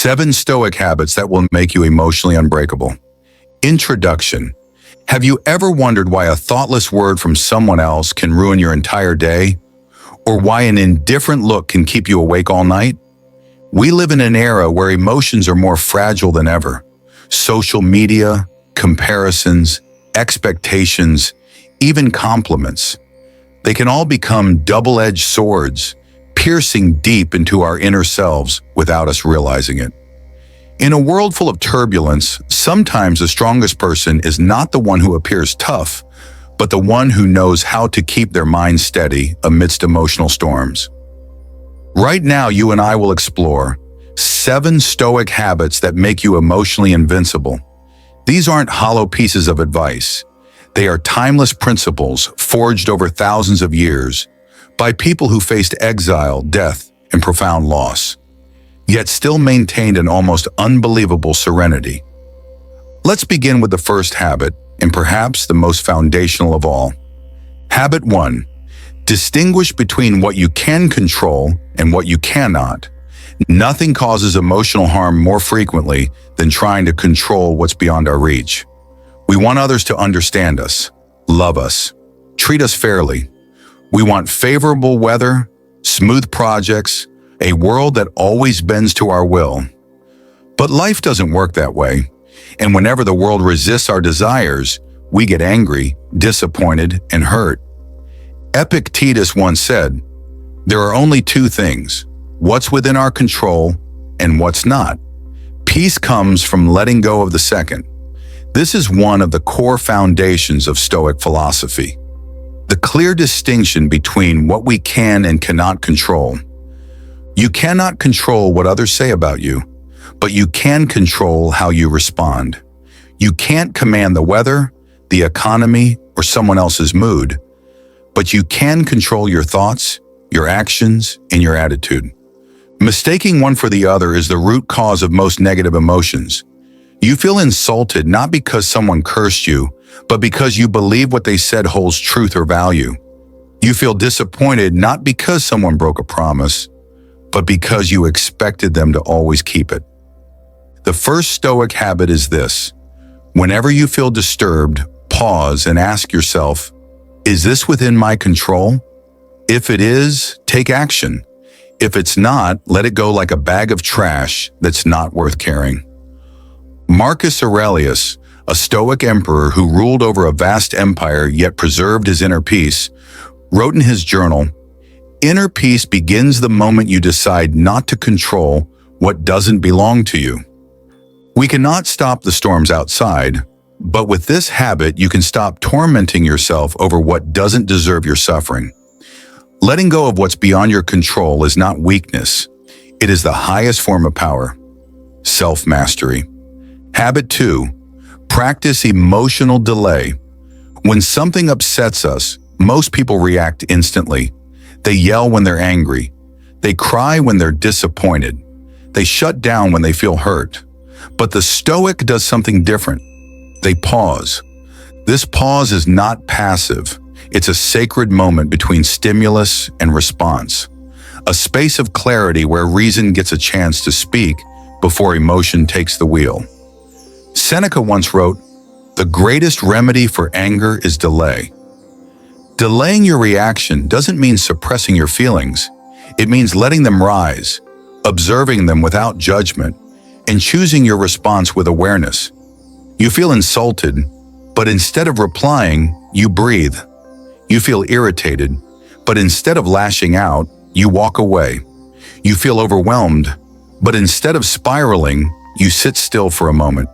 7 Stoic habits that will make you emotionally unbreakable. Introduction. Have you ever wondered why a thoughtless word from someone else can ruin your entire day? Or why an indifferent look can keep you awake all night? We live in an era where emotions are more fragile than ever. Social media, comparisons, expectations, even compliments. They can all become double-edged swords, piercing deep into our inner selves without us realizing it. In a world full of turbulence, sometimes the strongest person is not the one who appears tough, but the one who knows how to keep their mind steady amidst emotional storms. Right now, you and I will explore 7 Stoic habits that make you emotionally invincible. These aren't hollow pieces of advice. They are timeless principles forged over thousands of years by people who faced exile, death, and profound loss, yet still maintained an almost unbelievable serenity. Let's begin with the first habit, and perhaps the most foundational of all. Habit 1. Distinguish between what you can control and what you cannot. Nothing causes emotional harm more frequently than trying to control what's beyond our reach. We want others to understand us, love us, treat us fairly. We want favorable weather, smooth projects, a world that always bends to our will. But life doesn't work that way, and whenever the world resists our desires, we get angry, disappointed, and hurt. Epictetus once said, "There are only 2 things, what's within our control and what's not. Peace comes from letting go of the second." This is one of the core foundations of Stoic philosophy. The clear distinction between what we can and cannot control. You cannot control what others say about you, but you can control how you respond. You can't command the weather, the economy, or someone else's mood, but you can control your thoughts, your actions, and your attitude. Mistaking one for the other is the root cause of most negative emotions. You feel insulted not because someone cursed you, but because you believe what they said holds truth or value. You feel disappointed not because someone broke a promise, but because you expected them to always keep it. The first Stoic habit is this. Whenever you feel disturbed, pause and ask yourself, is this within my control? If it is, take action. If it's not, let it go like a bag of trash that's not worth carrying. Marcus Aurelius, a Stoic emperor who ruled over a vast empire yet preserved his inner peace, wrote in his journal, "Inner peace begins the moment you decide not to control what doesn't belong to you." We cannot stop the storms outside, but with this habit you can stop tormenting yourself over what doesn't deserve your suffering. Letting go of what's beyond your control is not weakness. It is the highest form of power. Self-mastery. Habit 2. Practice emotional delay. When something upsets us, most people react instantly. They yell when they're angry. They cry when they're disappointed. They shut down when they feel hurt. But the Stoic does something different. They pause. This pause is not passive. It's a sacred moment between stimulus and response. A space of clarity where reason gets a chance to speak before emotion takes the wheel. Seneca once wrote, "The greatest remedy for anger is delay." Delaying your reaction doesn't mean suppressing your feelings. It means letting them rise, observing them without judgment, and choosing your response with awareness. You feel insulted, but instead of replying, you breathe. You feel irritated, but instead of lashing out, you walk away. You feel overwhelmed, but instead of spiraling, you sit still for a moment.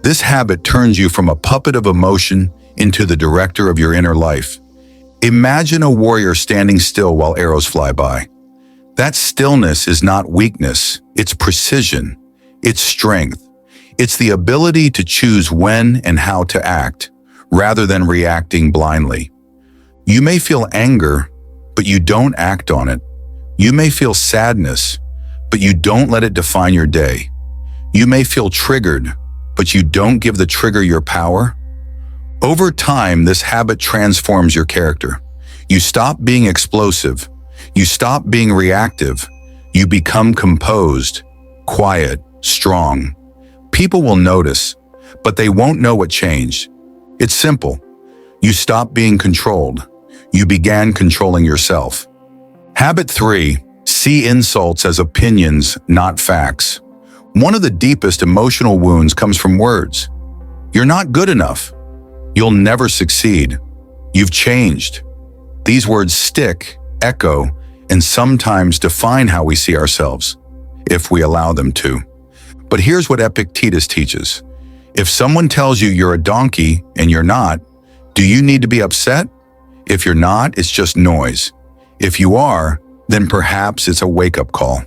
This habit turns you from a puppet of emotion into the director of your inner life. Imagine a warrior standing still while arrows fly by. That stillness is not weakness, it's precision, it's strength. It's the ability to choose when and how to act, rather than reacting blindly. You may feel anger, but you don't act on it. You may feel sadness, but you don't let it define your day. You may feel triggered, but you don't give the trigger your power. Over time, this habit transforms your character. You stop being explosive. You stop being reactive. You become composed, quiet, strong. People will notice, but they won't know what changed. It's simple. You stopped being controlled. You began controlling yourself. Habit 3. See insults as opinions, not facts. One of the deepest emotional wounds comes from words. You're not good enough. You'll never succeed. You've changed. These words stick, echo, and sometimes define how we see ourselves, if we allow them to. But here's what Epictetus teaches. If someone tells you you're a donkey and you're not, do you need to be upset? If you're not, it's just noise. If you are, then perhaps it's a wake-up call.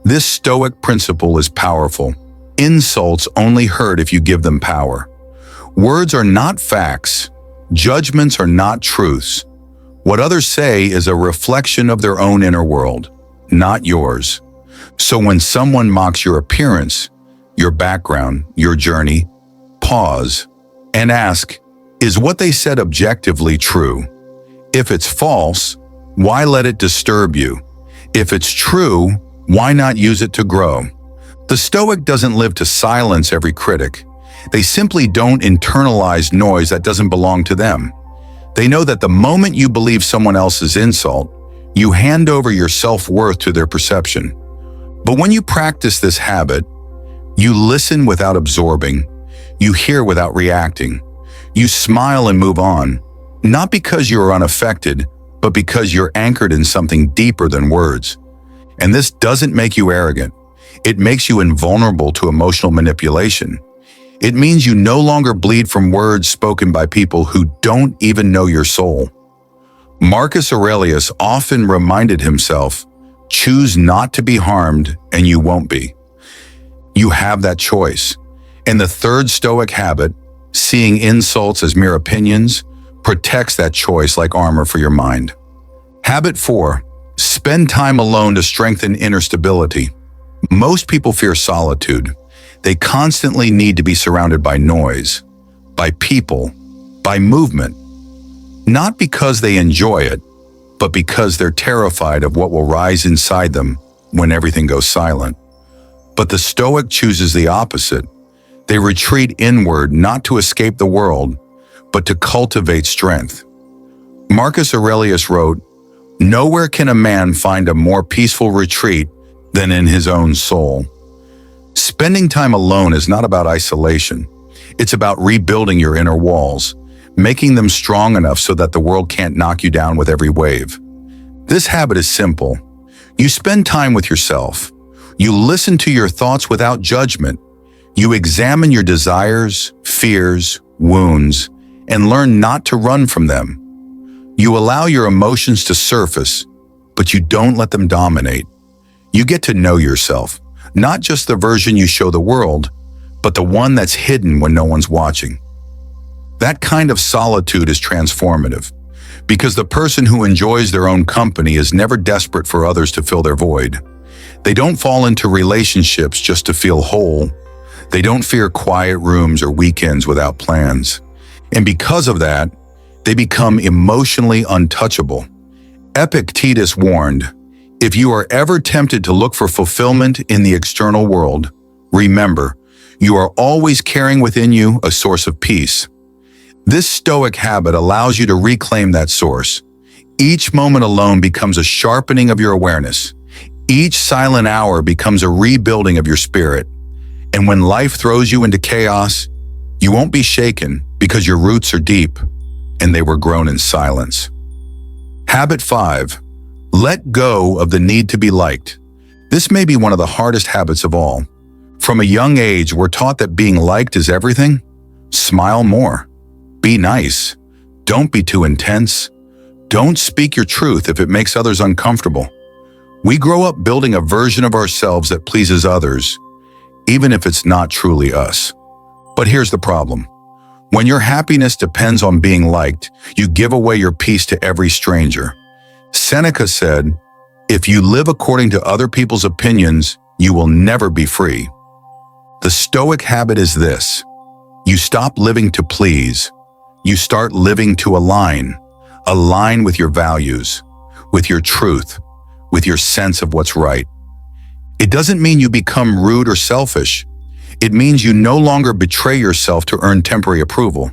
This Stoic principle is powerful. Insults only hurt if you give them power. Words are not facts. Judgments are not truths. What others say is a reflection of their own inner world, not yours. So when someone mocks your appearance, your background, your journey, pause and ask, is what they said objectively true? If it's false, why let it disturb you? If it's true, why not use it to grow? The Stoic doesn't live to silence every critic. They simply don't internalize noise that doesn't belong to them. They know that the moment you believe someone else's insult, you hand over your self-worth to their perception. But when you practice this habit, you listen without absorbing, you hear without reacting, you smile and move on, not because you are unaffected, but because you're anchored in something deeper than words. And this doesn't make you arrogant. It makes you invulnerable to emotional manipulation. It means you no longer bleed from words spoken by people who don't even know your soul. Marcus Aurelius often reminded himself, choose not to be harmed and you won't be. You have that choice. And the third Stoic habit, seeing insults as mere opinions, protects that choice like armor for your mind. Habit 4. Spend time alone to strengthen inner stability. Most people fear solitude. They constantly need to be surrounded by noise, by people, by movement. Not because they enjoy it, but because they're terrified of what will rise inside them when everything goes silent. But the Stoic chooses the opposite. They retreat inward not to escape the world, but to cultivate strength. Marcus Aurelius wrote, "Nowhere can a man find a more peaceful retreat than in his own soul." Spending time alone is not about isolation. It's about rebuilding your inner walls, making them strong enough so that the world can't knock you down with every wave. This habit is simple. You spend time with yourself. You listen to your thoughts without judgment. You examine your desires, fears, wounds, and learn not to run from them. You allow your emotions to surface, but you don't let them dominate. You get to know yourself, not just the version you show the world, but the one that's hidden when no one's watching. That kind of solitude is transformative, because the person who enjoys their own company is never desperate for others to fill their void. They don't fall into relationships just to feel whole. They don't fear quiet rooms or weekends without plans. And because of that, they become emotionally untouchable. Epictetus warned, if you are ever tempted to look for fulfillment in the external world, remember, you are always carrying within you a source of peace. This Stoic habit allows you to reclaim that source. Each moment alone becomes a sharpening of your awareness. Each silent hour becomes a rebuilding of your spirit. And when life throws you into chaos, you won't be shaken because your roots are deep and they were grown in silence. Habit 5. Let go of the need to be liked. This may be one of the hardest habits of all. From a young age, we're taught that being liked is everything. Smile more. Be nice. Don't be too intense. Don't speak your truth if it makes others uncomfortable. We grow up building a version of ourselves that pleases others, even if it's not truly us. But here's the problem. When your happiness depends on being liked, you give away your peace to every stranger. Seneca said, if you live according to other people's opinions, you will never be free. The Stoic habit is this. You stop living to please. You start living to align with your values, with your truth, with your sense of what's right. It doesn't mean you become rude or selfish. It means you no longer betray yourself to earn temporary approval.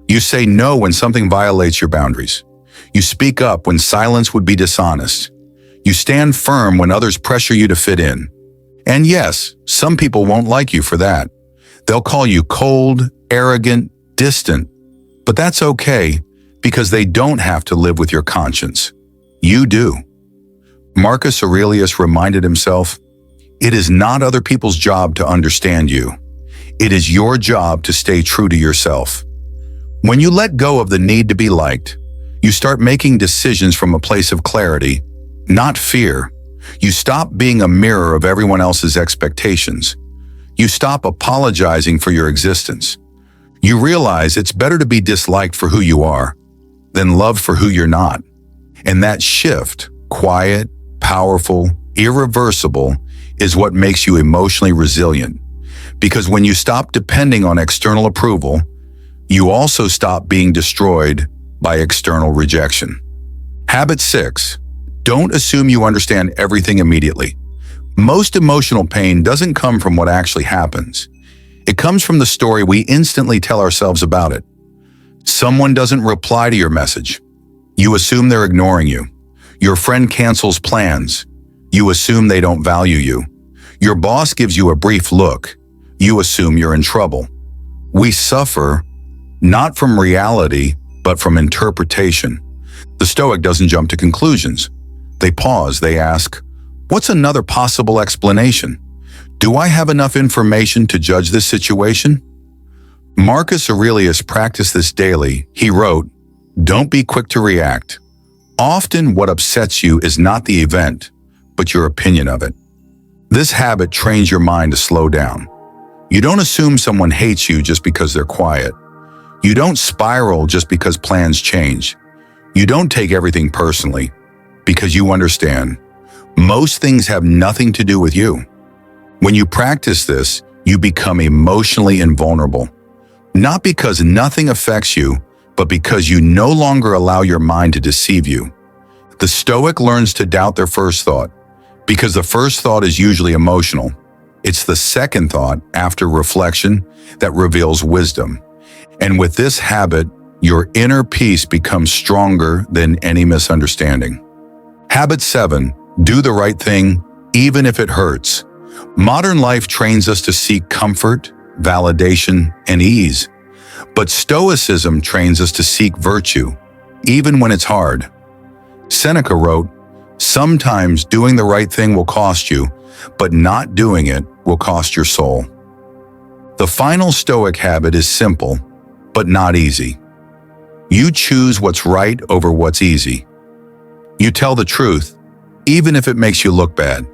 You say no when something violates your boundaries. You speak up when silence would be dishonest. You stand firm when others pressure you to fit in. And yes, some people won't like you for that. They'll call you cold, arrogant, distant. But that's okay, because they don't have to live with your conscience. You do. Marcus Aurelius reminded himself, "It is not other people's job to understand you. It is your job to stay true to yourself." When you let go of the need to be liked, you start making decisions from a place of clarity, not fear. You stop being a mirror of everyone else's expectations. You stop apologizing for your existence. You realize it's better to be disliked for who you are than loved for who you're not. And that shift, quiet, powerful, irreversible, is what makes you emotionally resilient. Because when you stop depending on external approval, you also stop being destroyed by external rejection. Habit 6. Don't assume you understand everything immediately. Most emotional pain doesn't come from what actually happens. It comes from the story we instantly tell ourselves about it. Someone doesn't reply to your message. You assume they're ignoring you. Your friend cancels plans. You assume they don't value you. Your boss gives you a brief look. You assume you're in trouble. We suffer not from reality, but from interpretation. The Stoic doesn't jump to conclusions. They pause, they ask, what's another possible explanation? Do I have enough information to judge this situation? Marcus Aurelius practiced this daily. He wrote, "Don't be quick to react. Often what upsets you is not the event, but your opinion of it." This habit trains your mind to slow down. You don't assume someone hates you just because they're quiet. You don't spiral just because plans change. You don't take everything personally, because you understand most things have nothing to do with you. When you practice this, you become emotionally invulnerable. Not because nothing affects you, but because you no longer allow your mind to deceive you. The Stoic learns to doubt their first thought, because the first thought is usually emotional. It's the second thought, after reflection, that reveals wisdom. And with this habit, your inner peace becomes stronger than any misunderstanding. Habit 7. Do the right thing, even if it hurts. Modern life trains us to seek comfort, validation, and ease. But Stoicism trains us to seek virtue, even when it's hard. Seneca wrote, "Sometimes doing the right thing will cost you, but not doing it will cost your soul." The final Stoic habit is simple, but not easy. You choose what's right over what's easy. You tell the truth, even if it makes you look bad.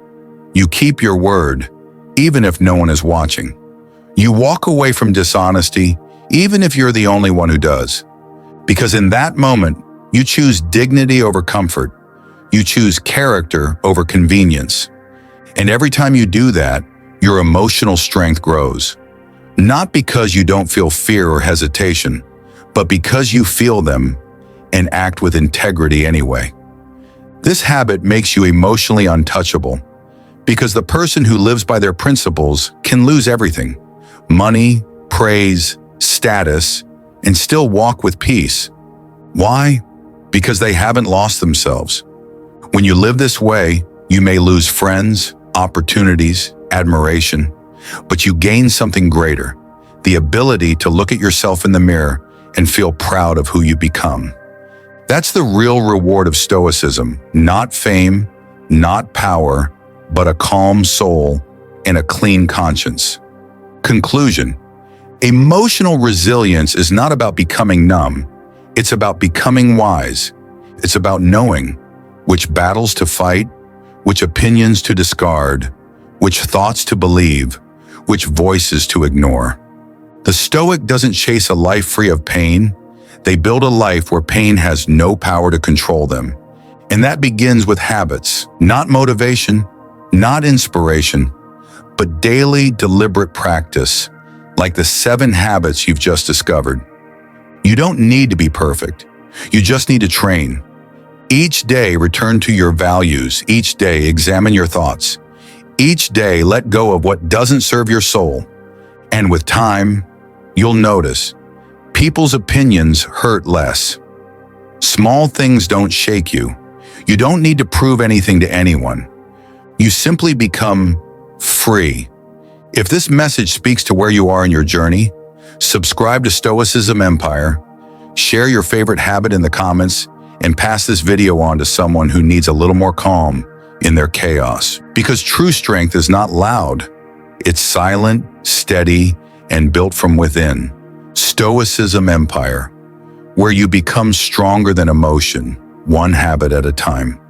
You keep your word, even if no one is watching. You walk away from dishonesty, even if you're the only one who does. Because in that moment, you choose dignity over comfort. You choose character over convenience. And every time you do that, your emotional strength grows. Not because you don't feel fear or hesitation, but because you feel them and act with integrity anyway. This habit makes you emotionally untouchable, because the person who lives by their principles can lose everything: money, praise, status, and still walk with peace. Why? Because they haven't lost themselves. When you live this way, you may lose friends, opportunities, admiration, but you gain something greater: the ability to look at yourself in the mirror and feel proud of who you become. That's the real reward of Stoicism: not fame, not power, but a calm soul and a clean conscience. Conclusion: emotional resilience is not about becoming numb. It's about becoming wise. It's about knowing which battles to fight, which opinions to discard, which thoughts to believe, which voices to ignore. The Stoic doesn't chase a life free of pain. They build a life where pain has no power to control them. And that begins with habits, not motivation, not inspiration, but daily, deliberate practice, like the 7 habits you've just discovered. You don't need to be perfect. You just need to train. Each day, return to your values. Each day, examine your thoughts. Each day, let go of what doesn't serve your soul. And with time, you'll notice people's opinions hurt less. Small things don't shake you. You don't need to prove anything to anyone. You simply become free. If this message speaks to where you are in your journey, subscribe to Stoicism Empire, share your favorite habit in the comments, and pass this video on to someone who needs a little more calm in their chaos. Because true strength is not loud. It's silent, steady, and built from within. Stoicism Empire, where you become stronger than emotion, one habit at a time.